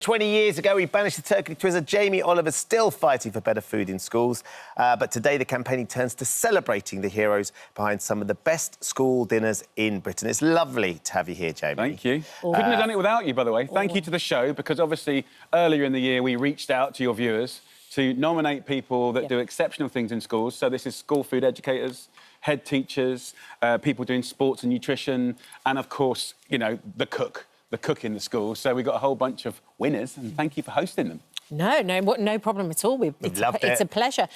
20 years ago, we banished the turkey twizzler. Jamie Oliver's still fighting for better food in schools. But today, the campaign turns to celebrating the heroes behind some of the best school dinners in Britain. It's lovely to have you here, Jamie. Thank you. Couldn't have done it without you, by the way. Thank you to the show, because obviously, earlier in the year, we reached out to your viewers to nominate people that do exceptional things in schools. So this is school food educators, head teachers, people doing sports and nutrition, and, of course, you know, the cook in the school. So we got a whole bunch of winners, and thank you for hosting them. No problem at all. It's a pleasure.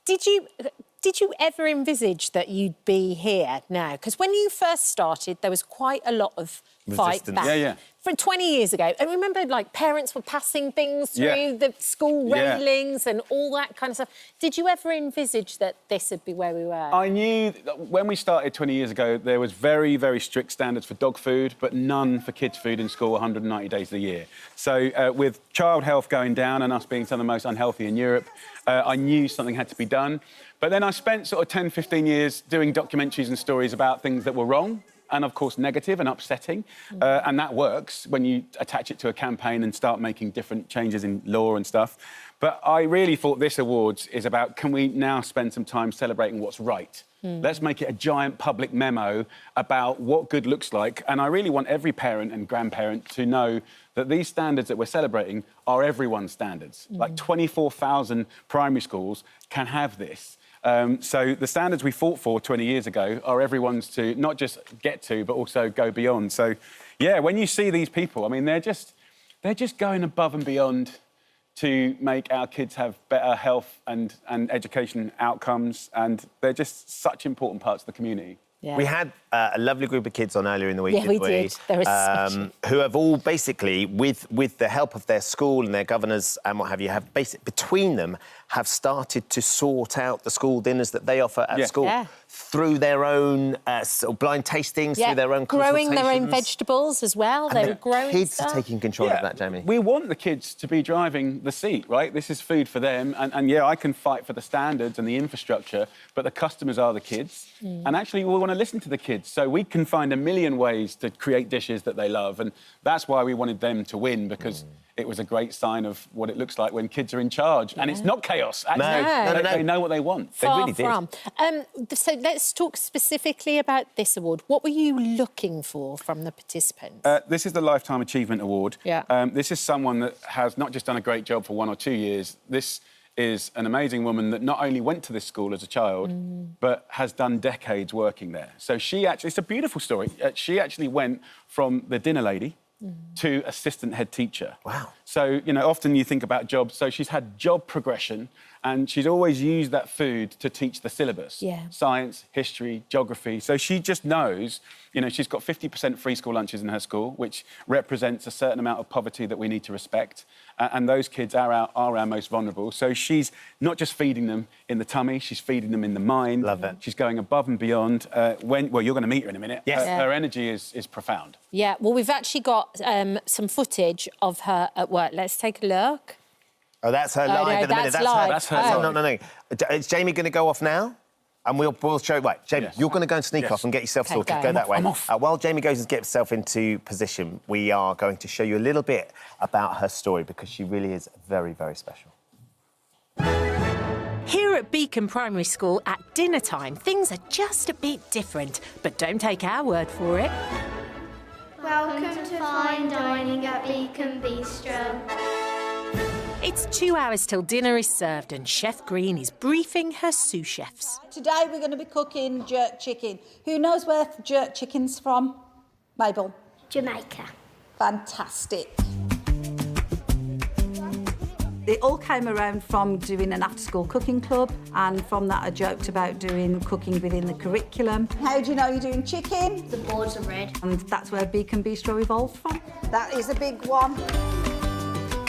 Did you ever envisage that you'd be here now? Because when you first started, there was quite a lot of fight back. Yeah. From 20 years ago. And remember, like, parents were passing things through the school railings and all that kind of stuff. Did you ever envisage that this would be where we were? I knew that when we started 20 years ago, there was very, very strict standards for dog food, but none for kids' food in school 190 days of the year. So with child health going down and us being some of the most unhealthy in Europe, I knew something had to be done. But then I spent sort of 10, 15 years doing documentaries and stories about things that were wrong, and, of course, negative and upsetting. And that works when you attach it to a campaign and start making different changes in law and stuff. But I really thought this awards is about, can we now spend some time celebrating what's right? Let's make it a giant public memo about what good looks like. And I really want every parent and grandparent to know that these standards that we're celebrating are everyone's standards. Like 24,000 primary schools can have this. So the standards we fought for 20 years ago are everyone's to not just get to, but also go beyond. So, yeah, when you see these people, I mean, they're just going above and beyond to make our kids have better health and education outcomes, and they're just such important parts of the community. Yeah. We had a lovely group of kids on earlier in the week, didn't we? Did. There was who have all basically, with the help of their school and their governors and what have you, have between them have started to sort out the school dinners that they offer at school through their own sort of blind tastings, through their own growing their own vegetables as well. And they're growing kids stuff. are taking control of that, Jamie. We want the kids to be driving the seat, right? This is food for them, and yeah, I can fight for the standards and the infrastructure, but the customers are the kids, and actually we want to listen to the kids, so we can find a million ways to create dishes that they love, and that's why we wanted them to win, because it was a great sign of what it looks like when kids are in charge. And it's not chaos. Actually, they know what they want. Far they really from. Did. So let's talk specifically about this award. What were you looking for from the participants? This is the Lifetime Achievement Award. Yeah. This is someone that has not just done a great job for 1 or 2 years. This is an amazing woman that not only went to this school as a child, but has done decades working there. So she actually, it's a beautiful story. She actually went from the dinner lady to assistant head teacher. Wow. So, you know, often you think about jobs. So she's had job progression, and she's always used that food to teach the syllabus. Yeah. Science, history, geography. So she just knows, you know, she's got 50% free school lunches in her school, which represents a certain amount of poverty that we need to respect. And those kids are our most vulnerable. So she's not just feeding them in the tummy, she's feeding them in the mind. Love it. She's going above and beyond. Well, you're going to meet her in a minute. Yes. Her energy is profound. Yeah, well, we've actually got some footage of her at work. Let's take a look. Oh, that's her live in a minute. That's her. No. Is Jamie going to go off now? And we'll show... Right, Jamie, you're going to go and sneak off and get yourself sorted. Go that way. I'm off. While Jamie goes and gets herself into position, we are going to show you a little bit about her story, because she really is very, very special. Here at Beacon Primary School at dinner time, things are just a bit different, but don't take our word for it. Welcome to fine dining at Beacon Bistro. It's 2 hours till dinner is served, and Chef Green is briefing her sous chefs. Today we're going to be cooking jerk chicken. Who knows where jerk chicken's from? Mabel? Jamaica. Fantastic. It all came around from doing an after-school cooking club, and from that I joked about doing cooking within the curriculum. How do you know you're doing chicken? The boards are red. And that's where Beacon Bistro evolved from. That is a big one.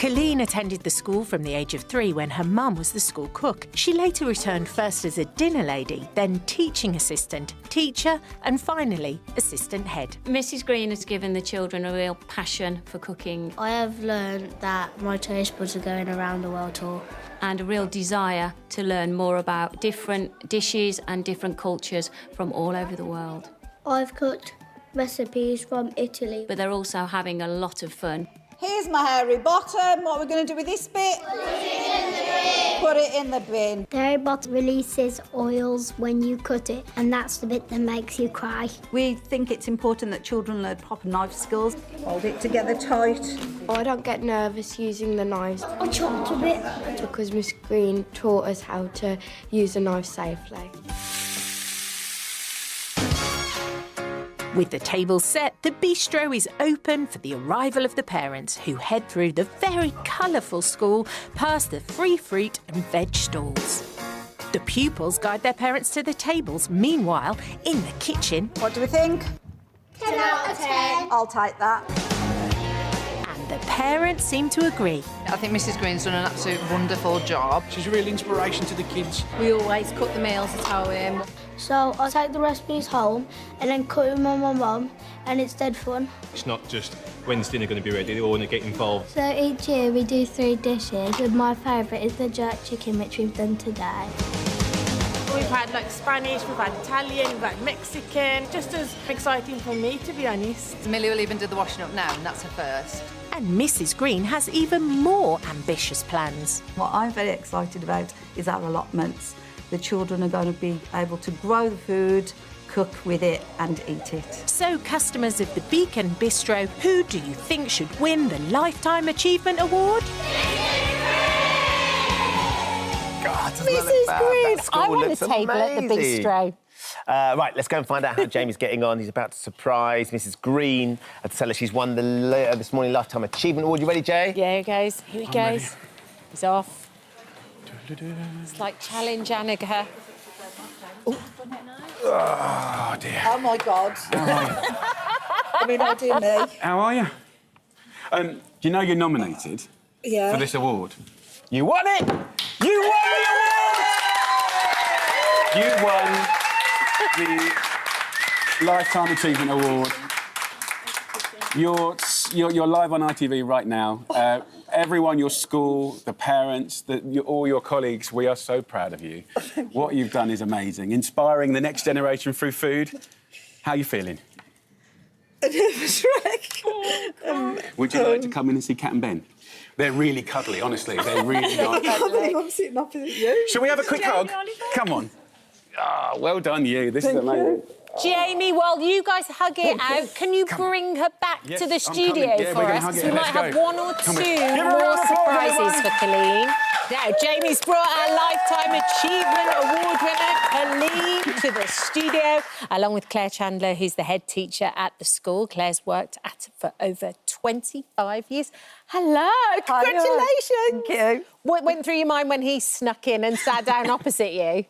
Coleen attended the school from the age of 3 when her mum was the school cook. She later returned first as a dinner lady, then teaching assistant, teacher, and finally assistant head. Mrs. Green has given the children a real passion for cooking. I have learned that my taste buds are going around the world tour. And a real desire to learn more about different dishes and different cultures from all over the world. I've cooked recipes from Italy. But they're also having a lot of fun. Here's my hairy bottom. What are we going to do with this bit? Put it in the bin. Put it in the bin. The hairy bottom releases oils when you cut it, and that's the bit that makes you cry. We think it's important that children learn proper knife skills. Hold it together tight. I don't get nervous using the knives. I chopped a bit. Because Miss Green taught us how to use a knife safely. With the table set, the bistro is open for the arrival of the parents who head through the very colourful school past the free fruit and veg stalls. The pupils guide their parents to the tables. Meanwhile, in the kitchen... What do we think? 10 out of 10. I'll take that. And the parents seem to agree. I think Mrs Green's done an absolute wonderful job. She's a real inspiration to the kids. We always cook the meals at home. So I take the recipes home and then cut them with my mum, and it's dead fun. It's not just when's dinner going to be ready, they all want to get involved. So each year we do 3 dishes, and my favourite is the jerk chicken, which we've done today. We've had like Spanish, we've had Italian, we've had Mexican. Just as exciting for me, to be honest. Millie will even do the washing up now, and that's her first. And Mrs Green has even more ambitious plans. What I'm very excited about is our allotments. The children are going to be able to grow the food, cook with it and eat it. So, customers of the Beacon Bistro, who do you think should win the Lifetime Achievement Award? God, doesn't Mrs that look bad? Green, That school I want a looks table at the amazing. bistro. Right, let's go and find out how Jamie's getting on. He's about to surprise Mrs Green and tell her she's won the this morning Lifetime Achievement Award. You ready, Jay? Yeah, guys, here he goes. He's off. It's like challenge Annika. Oh, dear. Oh, my God. I mean, oh, dear me. How are you? Do you know you're nominated for this award? You won it! You won the award! You won the Lifetime Achievement Award. You're live on ITV right now. Everyone, your school, the parents, all your colleagues, we are so proud of you. What you've done is amazing. Inspiring the next generation through food. How are you feeling? A nervous wreck. Would you like to come in and see Cat and Ben? They're really cuddly, honestly. They're really nice. I can't believe I'm sitting opposite you. Shall we have a quick hug? Come on. Ah, well done, you. This is amazing. Jamie, while you guys hug it out, can you bring her back to the studio Yeah, for we're gonna us? hug Because it. we might Let's have go. one or Come two on. Give her a more round of applause, surprises everyone. for Coleen. Now, Jamie's brought our Lifetime Achievement Award winner, Coleen, to the studio, along with Claire Chandler, who's the head teacher at the school. Claire's worked at it for over 25 years. Hello, congratulations. Thank you. What went through your mind when he snuck in and sat down opposite you?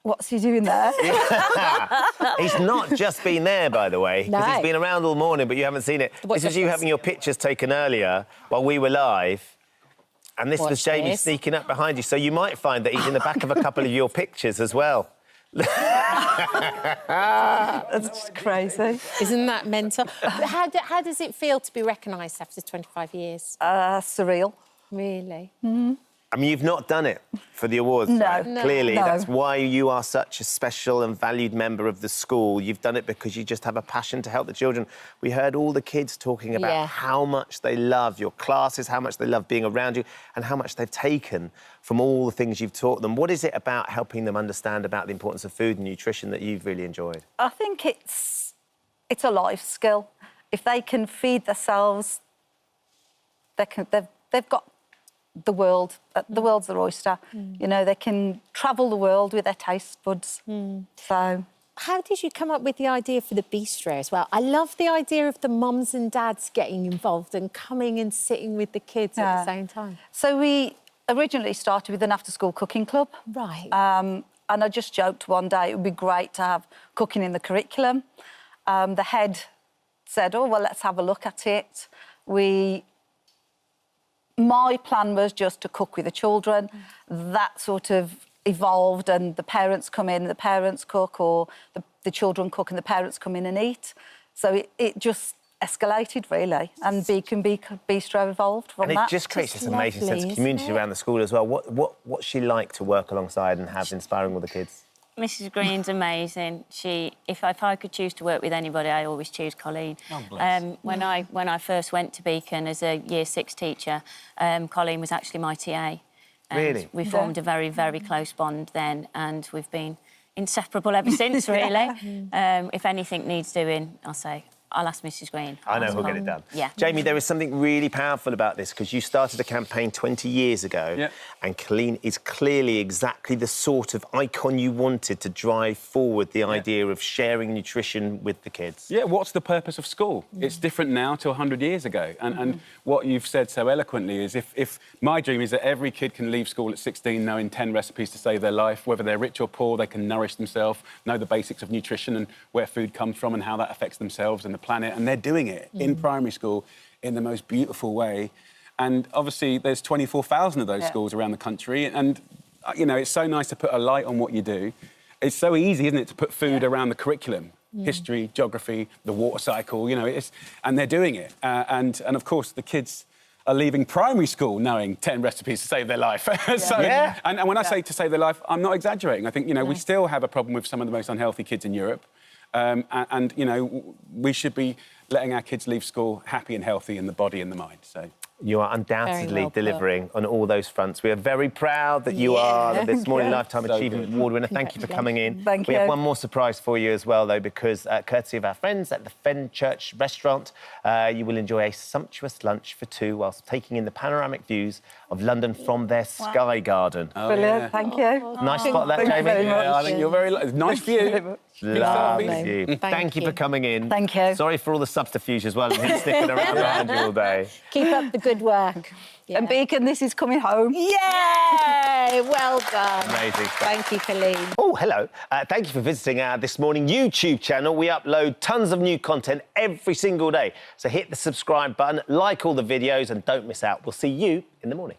What's he doing there? He's not just been there, by the way, because No. he's been around all morning, but you haven't seen it. Watch This was you this. having your pictures taken earlier while we were live, and this was Watch Jamie this. sneaking up behind you, so you might find that he's in the back of a couple of your pictures as well. That's just crazy. Isn't that mental? How does it feel to be recognised after 25 years? Surreal. Really? I mean, you've not done it for the awards, No. right? No. Clearly, No. that's why you are such a special and valued member of the school. You've done it because you just have a passion to help the children. We heard all the kids talking about Yeah. how much they love your classes, how much they love being around you, and how much they've taken from all the things you've taught them. What is it about helping them understand about the importance of food and nutrition that you've really enjoyed? I think it's a life skill. If they can feed themselves, they've got the world. The world's their oyster. You know, they can travel the world with their taste buds. So, How did you come up with the idea for the bistro as well? I love the idea of the mums and dads getting involved and coming and sitting with the kids at the same time. So we originally started with an after-school cooking club. Right. And I just joked one day it would be great to have cooking in the curriculum. The head said, oh, well, let's have a look at it. My plan was just to cook with the children. That sort of evolved and the parents come in, the parents cook, or the children cook and the parents come in and eat. So it just escalated, really, and Beacon Bistro evolved from that. And it just creates this amazing lovely, sense of isn't community it? around the school as well. What's she like to work alongside and have inspiring all the kids? Mrs. Green's amazing. If I could choose to work with anybody, I always choose Coleen. Oh, bless. When I first went to Beacon as a Year 6 teacher, Coleen was actually my TA. And Really? we formed a very, very close bond then, and we've been inseparable ever since, really. If anything needs doing, I'll ask Mrs. Green. I know who'll get it done. Yeah. Jamie, there is something really powerful about this because you started a campaign 20 years ago and Coleen is clearly exactly the sort of icon you wanted to drive forward the idea of sharing nutrition with the kids. Yeah, what's the purpose of school? It's different now to 100 years ago. And what you've said so eloquently is if my dream is that every kid can leave school at 16 knowing 10 recipes to save their life, whether they're rich or poor, they can nourish themselves, know the basics of nutrition and where food comes from and how that affects themselves and the planet, and they're doing it in primary school in the most beautiful way. And obviously there's 24,000 of those schools around the country, and you know, it's so nice to put a light on what you do. It's so easy, isn't it, to put food around the curriculum, history, geography, the water cycle, you know, and they're doing it. And of course the kids are leaving primary school knowing 10 recipes to save their life. And when I say to save their life, I'm not exaggerating. I think, you know, we still have a problem with some of the most unhealthy kids in Europe. And, you know, we should be letting our kids leave school happy and healthy in the body and the mind. So you are undoubtedly delivering on all those fronts. We are very proud that you are this morning Lifetime Achievement Award winner. Thank you for coming in. Thank you. We have one more surprise for you as well, though, because courtesy of our friends at the Fen Church restaurant, you will enjoy a sumptuous lunch for two whilst taking in the panoramic views of London from their Sky Garden. Brilliant, thank you. Nice spot, that, Jamie. Yeah, I think you're very nice view. Lovely. Thank you for coming in. Thank you. Sorry for all the subterfuge as well and him sticking around behind you all day. Keep up the good work. And Beacon, this is coming home. Yay! Well done. Amazing stuff. Thank you, Coleen. Oh, hello. Thank you for visiting our This Morning YouTube channel. We upload tons of new content every single day. So hit the subscribe button, like all the videos and don't miss out. We'll see you in the morning.